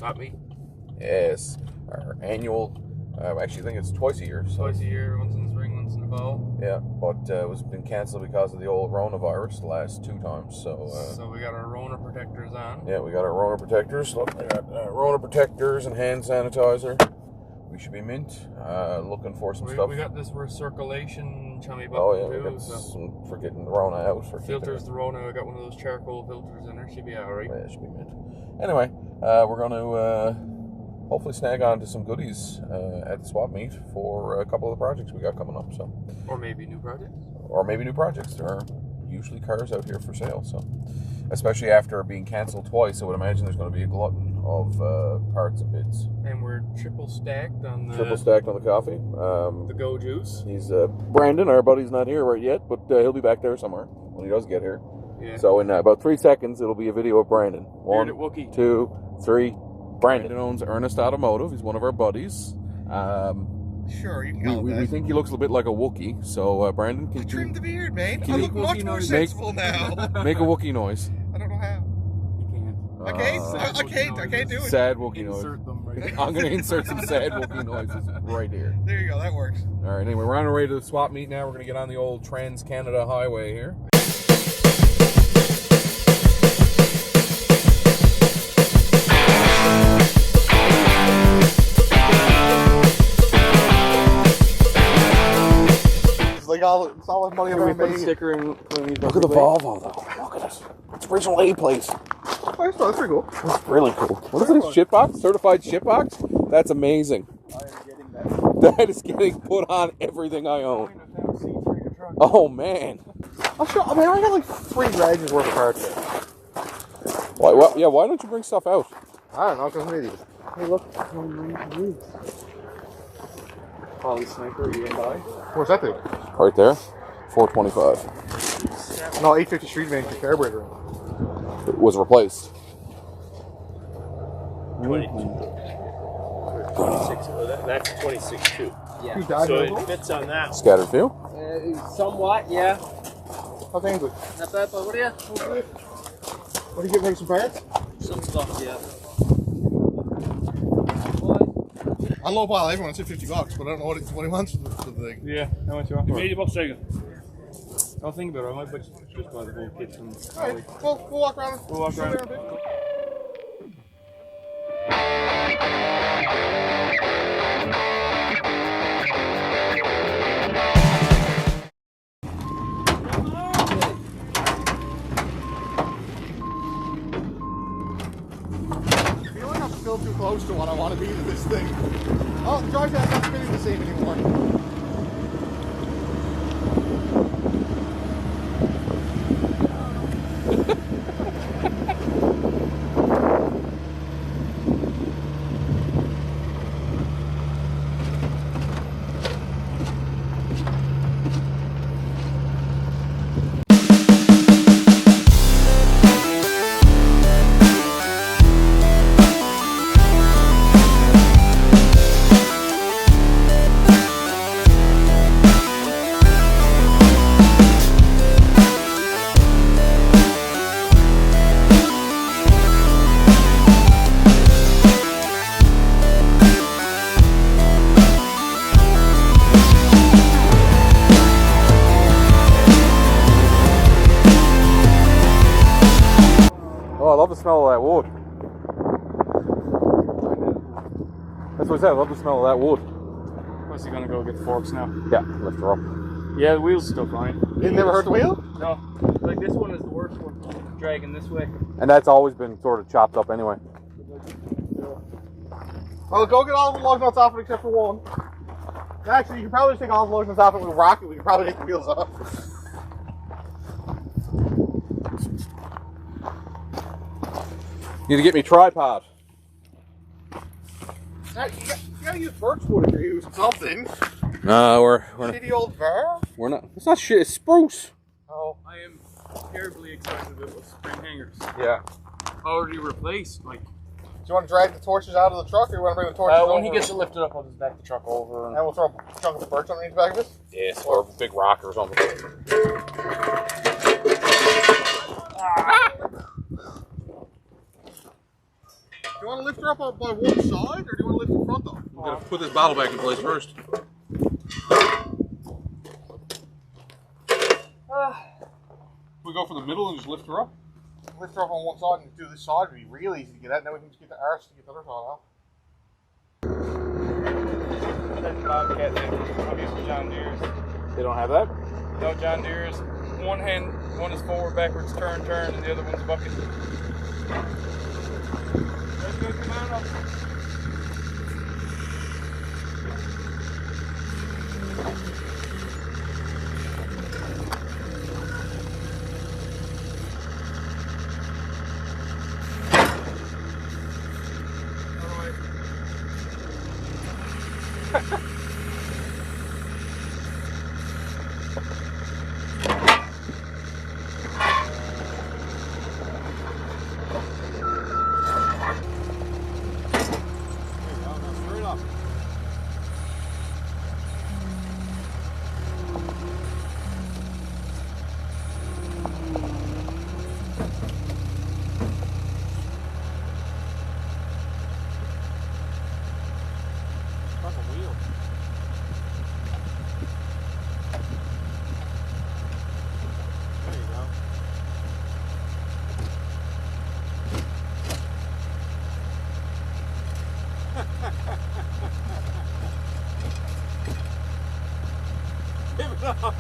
Swap meet. Yes, our annual. Actually, I think it's twice a year. So. Twice a year, once in the spring, once in the fall. Yeah, but it was been cancelled because of the old coronavirus the last 2 times. So we got our Rona protectors on. Yeah, we got our Rona protectors. Look, we got Rona protectors and hand sanitizer. We should be mint. Looking for some stuff. We got this recirculation chummy button. Oh yeah, we got some for getting the Rona out. For filters the Rona. I got one of those charcoal filters in there. Should be alright. Yeah, it should be mint. Anyway, we're going to hopefully snag on to some goodies at the swap meet for a couple of the projects we got coming up. So, or maybe new projects. There are usually cars out here for sale. So, especially after being cancelled twice, I would imagine there's going to be a glutton of parts and bids. And we're triple stacked on the coffee. The Go Juice. He's Brandon, our buddy's not here right yet, but he'll be back there somewhere when he does get here. Yeah. So in about 3 seconds, it'll be a video of Brandon. 1, Wookie. 2, 3. Brandon owns Ernest Automotive. He's one of our buddies. Sure, you can call it that. We think he looks a bit like a Wookiee. So Brandon, I trimmed the beard, man. I look much more sensible now. Make a Wookiee noise. I don't know how. I can't do it. Sad Wookiee noise. Them right I'm going to insert some sad Wookiee noises right here. There you go, that works. All right, anyway, we're on our way to the swap meet now. We're going to get on the old Trans-Canada Highway here. It's like it's all the money I've made. Sticker in. Look at the Volvo, though. Look at it. It's original A-place. Oh, that's pretty cool. That's really cool. What is this, shitbox? Certified shitbox? That's amazing. I am getting that. That is getting put on everything I own. Oh, man. I mean, I got like 3 rags worth of parts there. Why don't you bring stuff out? I don't know, because I'm an idiot. Hey, look. Poly Sniper E&I. What's that thing? Right there. 425. No, 850 Street Man with carburetor in. It was replaced. 26. That's 26 too. Yeah. So it fits on that. Scattered few? Somewhat, yeah. How's English? Not bad, but what are you? What do you get, make some parts? Some stuff, yeah. I low ball everyone said $50, but I don't know what he wants for the thing. Yeah, how much you want for it? $80 second. I'll think about it. I might just buy the whole kit from Alright, we'll walk around. We'll walk around. There a bit. I feel like I'm still too close to what I want to be to this thing. Oh, the drive shaft's not spinning the same anymore. Oh, I love the smell of that wood. That's what I said, I love the smell of that wood. What's he gonna go get the forks now? Yeah, lift her up. Yeah, the wheel's still fine. It never hurt the wheel? No. Like this one is the worst one. Dragging this way. And that's always been sort of chopped up anyway. Well, go get all the lug nuts off it except for one. Actually, you can probably just take all the lug nuts off it with a rocket. We can probably take the wheels off. Need to get me a tripod. You gotta use birch wood if you're using something. No, we're Shitty old var? we're not. It's not shit. It's spruce. Oh. I am terribly excited about those spring hangers. Yeah. Already replaced, like. Do you want to drag the torches out of the truck, or you want to bring the torches over? When he gets it lifted up, I'll just back the truck over. And we'll throw a chunk of the birch underneath the back of it? Yes, or a big rock or something. you want to lift her up by one side, or do you want to lift the front though? We're gonna put this bottle back in place first. We go from the middle and just lift her up. Lift her up on one side and do this side would be real easy to get out. Now we can just get the arse to get the other side off. That Bobcat thing. I'm using John Deere's. They don't have that? No John Deere's. One is forward, backwards, turn, and the other one's bucket. That's good, come on up. Give it up.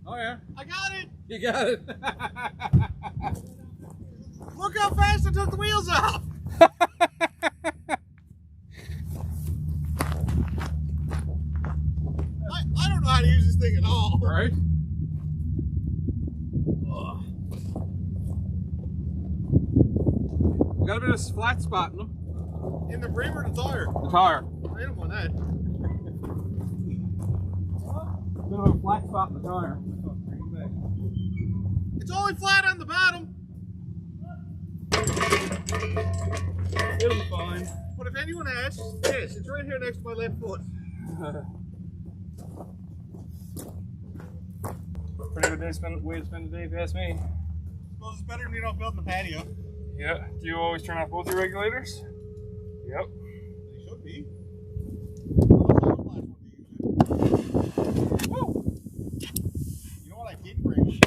Oh yeah. I got it! You got it. Look how fast I took the wheels off! I don't know how to use this thing at all. Right? We got a bit of flat spot in them. In the rim or the tire? The tire. I don't want that. Bit of a flat spot in the tire. It's only flat on the bottom. It'll be fine. But if anyone asks, yes, it's right here next to my left foot. Pretty good way to spend the day, if you ask me. Well, it's better than you're not building a patio. Yeah. Do you always turn off both your regulators? Yep. They should be. Woo! You know what I did bring?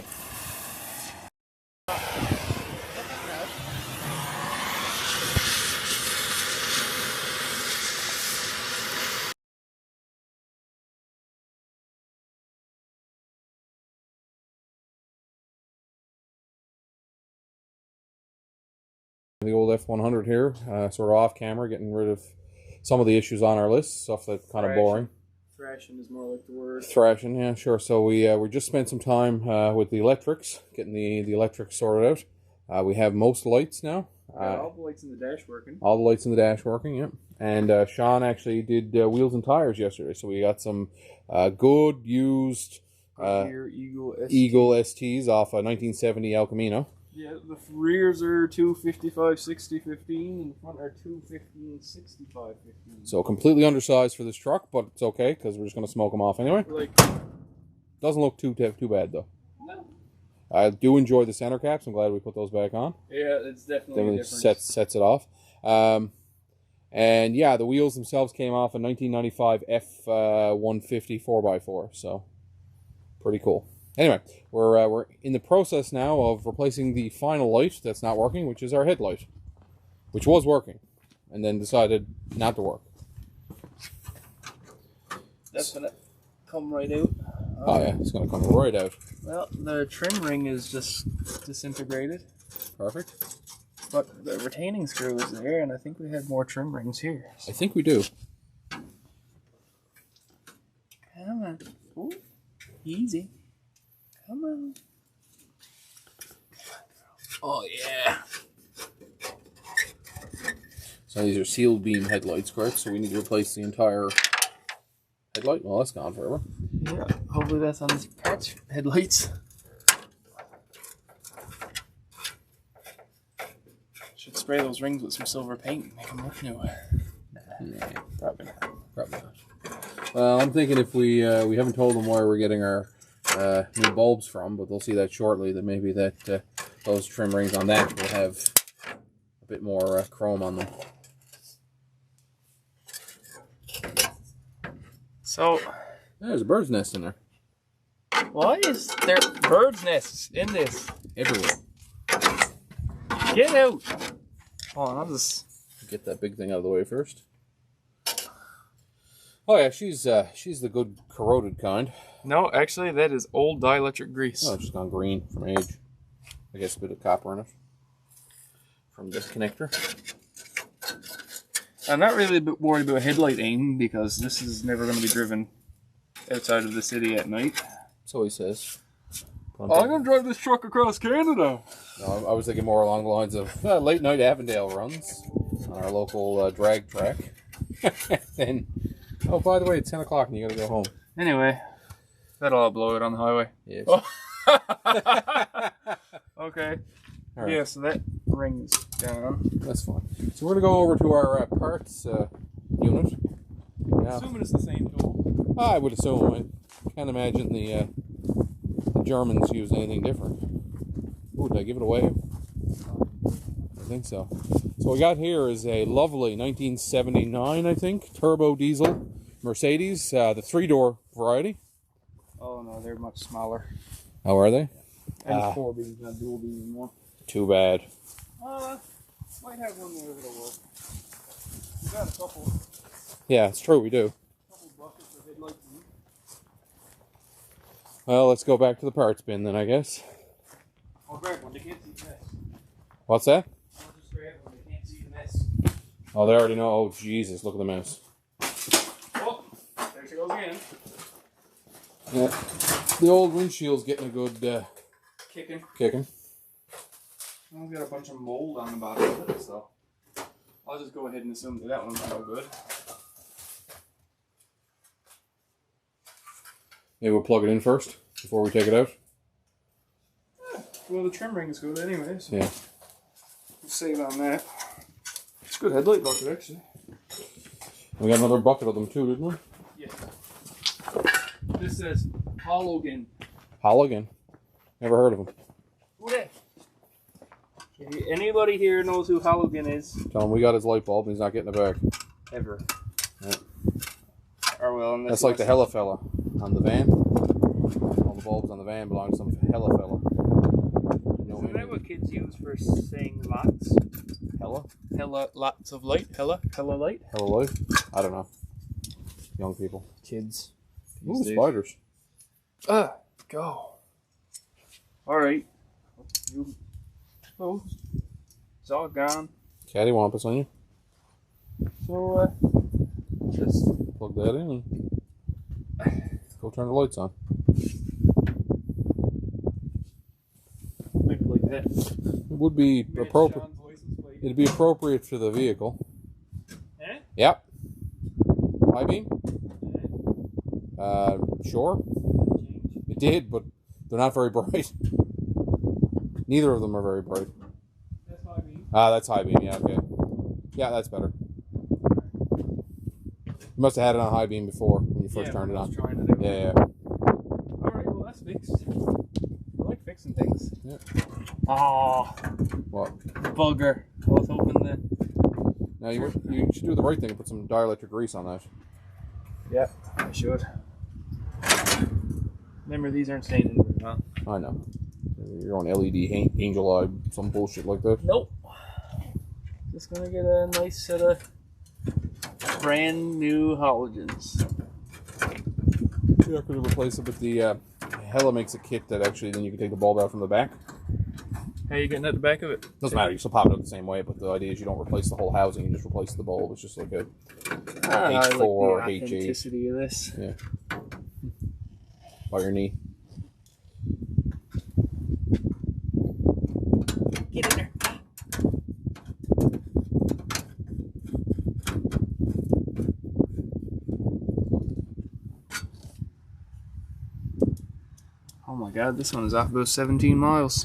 The old F100 here, sort of off camera, getting rid of some of the issues on our list, stuff that's kind of boring. Thrashing is more like the word. Thrashing, yeah, sure. So we just spent some time with the electrics, getting the electrics sorted out. We have most lights now. All the lights in the dash working. All the lights in the dash working, yeah. And Shawn actually did wheels and tires yesterday, so we got some good used Eagle STs off a 1970 El Camino. Yeah, the rears are 255 60 15 and the front are 215 65 15. So completely undersized for this truck, but it's okay because we're just going to smoke them off anyway. Like, doesn't look too bad though. no. I do enjoy the center caps. I'm glad we put those back on. Yeah, it's definitely a difference. Sets it off. And yeah, the wheels themselves came off a 1995 F150 4x4. So pretty cool. Anyway, we're in the process now of replacing the final light that's not working, which is our headlight, which was working, and then decided not to work. That's gonna come right out. Oh yeah, it's gonna come right out. Well, the trim ring is just disintegrated, Perfect. but the retaining screw is there, and I think we had more trim rings here. I think we do. Come on. Ooh, easy. Come on. Oh, yeah. Now these are sealed beam headlights, correct? So we need to replace the entire headlight. Well, that's gone forever. Yeah, hopefully that's on this patch headlights. Should spray those rings with some silver paint and make them look new. Nah, Probably not. probably not. Well, I'm thinking if we haven't told them where we're getting our new bulbs from, but they'll see that shortly. That maybe that those trim rings on that will have a bit more chrome on them. So, There's a bird's nest in there. why is there bird's nests in this? Everywhere. Get out! Hold on, I'll just... Get that big thing out of the way first. Oh yeah, she's the good corroded kind. No, actually, that is old dielectric grease. Oh, it's just gone green from age. I guess a bit of copper in it from this connector. I'm not really worried about headlight aim because this is never going to be driven outside of the city at night. So he says. I'm going to drive this truck across Canada. No, I was thinking more along the lines of late night Avondale runs on our local drag track. And oh, by the way, it's 10 o'clock and you got to go home. Anyway, that'll all blow it on the highway. Yes. Oh. Okay. Right. Yeah, so that rings down. That's fine. So we're going to go over to our parts unit. Yeah. Assuming it's the same tool. I would assume. I can't imagine the Germans used anything different. Ooh, did I give it away? I think so. So what we got here is a lovely 1979, I think, turbo diesel Mercedes, the 3-door variety. Oh no, they're much smaller. How are they? And 4 beams, not dual beam anymore. Too bad. Might have one there that'll work. We got a couple Yeah, it's true, we do. buckets of headlights in. Well, let's go back to the parts bin then, I guess. I'll grab one, they can't see the mess. What's that? I'll just grab one, they can't see the mess. Oh, they already know. Oh, Jesus, look at the mess. Oh, there she goes again. Yeah, the old windshield's getting a good Kicking. kicking. I've got a bunch of mold on the bottom of it, so I'll just go ahead and assume that that one's no good. Maybe we'll plug it in first before we take it out. Well, the trim ring is good anyways. Yeah. We'll save on that. It's a good headlight bucket, actually. We got another bucket of them too, didn't we? Yeah. This says Hologan. Halligan. Never heard of him. Who that? Anybody here knows who Hologan is? Tell him we got his light bulb and he's not getting it back. Ever. Yeah. Or well, unless That's like the hella fella on the van. All the bulbs on the van belong to some hella fella. Isn't that what kids use for saying lots? Hella? Hella, lots of light? Hella light? Hella light? I don't know. Young people. Kids. Ooh, spiders. Go. Alright. Oh, it's all gone. Cattywampus on you. So, just Plug that in and go turn the lights on. leave it like that. It would be appropriate. It'd be appropriate for the vehicle. Eh? Yep. High beam? Sure. It did, but they're not very bright. Neither of them are very bright. That's high beam. Ah, that's high beam. Yeah, okay. Yeah, that's better. You must have had it on high beam before when you first turned it on. Yeah. Alright, well that's fixed. I like fixing things. Yeah. Oh, What? bugger. I was hoping that. Now you should do the right thing and put some dielectric grease on that. Yeah, I should. Remember, these aren't staining very well. I know. You're on LED angel eye, some bullshit like that. Nope. Just gonna get a nice set of brand new halogens. Yeah, could have replaced it with the Hella makes a kit that actually then you can take the bulb out from the back. How you getting at the back of it? Doesn't matter, you still pop it out the same way, but the idea is you don't replace the whole housing, you just replace the bulb. It's just like a I like the H4, authenticity of this. Yeah. By your knee. Get in there. Oh my god, this one is off about 17 miles.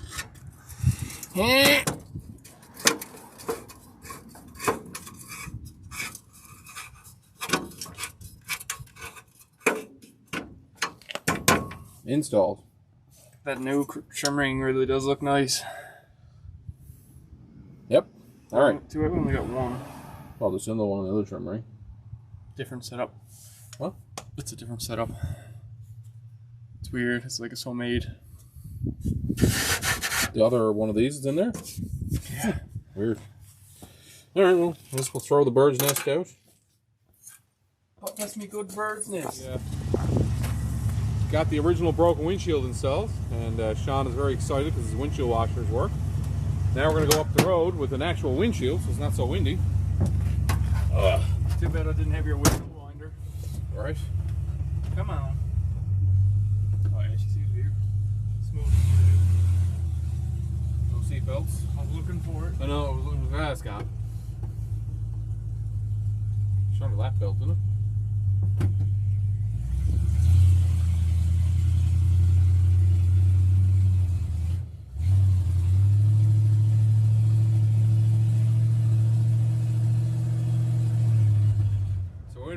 Installed. That new trim ring really does look nice. Yep. All right. Two, I've only got one. Well, there's another one on the other trim ring. Different setup. What? It's a different setup. It's weird. It's like it's homemade. The other one of these is in there? Yeah. Weird. All right, well, I guess we'll throw the bird's nest out. What does me good bird's nest? Yeah. Got the original broken windshield installed, and Shawn is very excited because his windshield washers work. Now we're going to go up the road with an actual windshield, so it's not so windy. Too bad I didn't have your windshield winder. All right. Come on. Oh yeah, she seems weird. Smooth. No seatbelts. I was looking for it. I know, it was looking for that, Scott. Showing a lap belt, didn't it?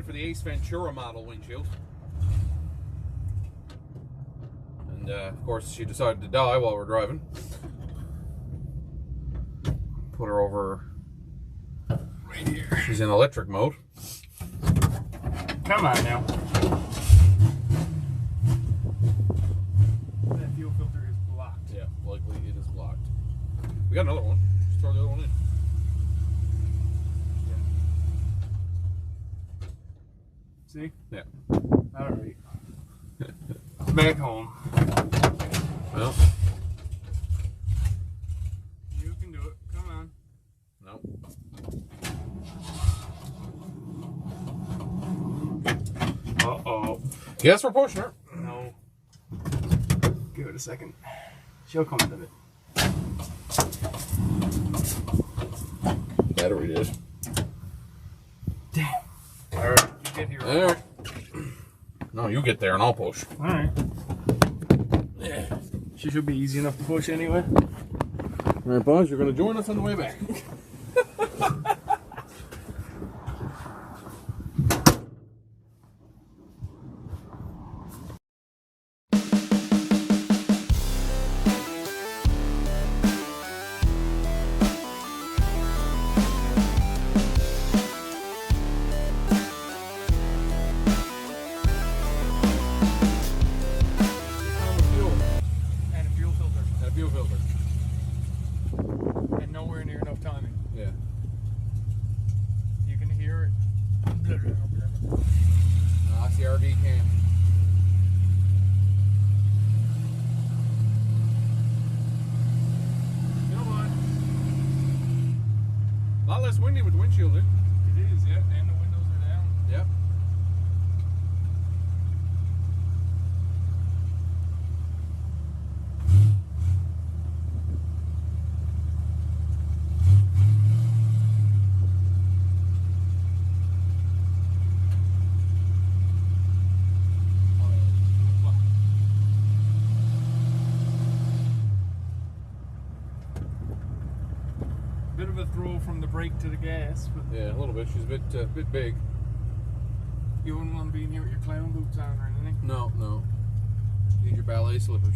For the Ace Ventura model windshield, and of course she decided to die while we're driving. Put her over right here. She's in electric mode. Come on now. That fuel filter is blocked. Yeah, likely it is blocked. We got another one. Just throw the other one in. See? Yeah. Alright. Back home. Well. You can do it. Come on. No. Uh-oh. Yes, we're pushing her. No. Give it a second. She'll come to it. Battery did. Damn. Alright, you get here. Alright. No, you get there and I'll push. Alright. Yeah. She should be easy enough to push anyway. Alright, boys, you're going to join us on the way back. And nowhere near enough timing. Yeah. You can hear it. That's the RV cam. You know what? A lot less windy with the windshield in. It is, yeah. And the windows are down. Yep. Bit of a throw from the brake to the gas, but Yeah, a little bit. She's a bit big. you wouldn't want to be in here with your clown boots on or anything. No, no. You need your ballet slippers.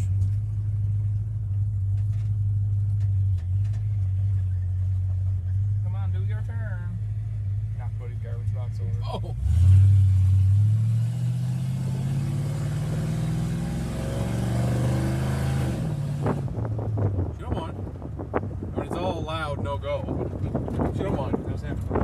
Come on, do your turn. Not putting garbage box over. Oh. She don't mind. I mean, it's all loud, no go. But she don't mind. I was having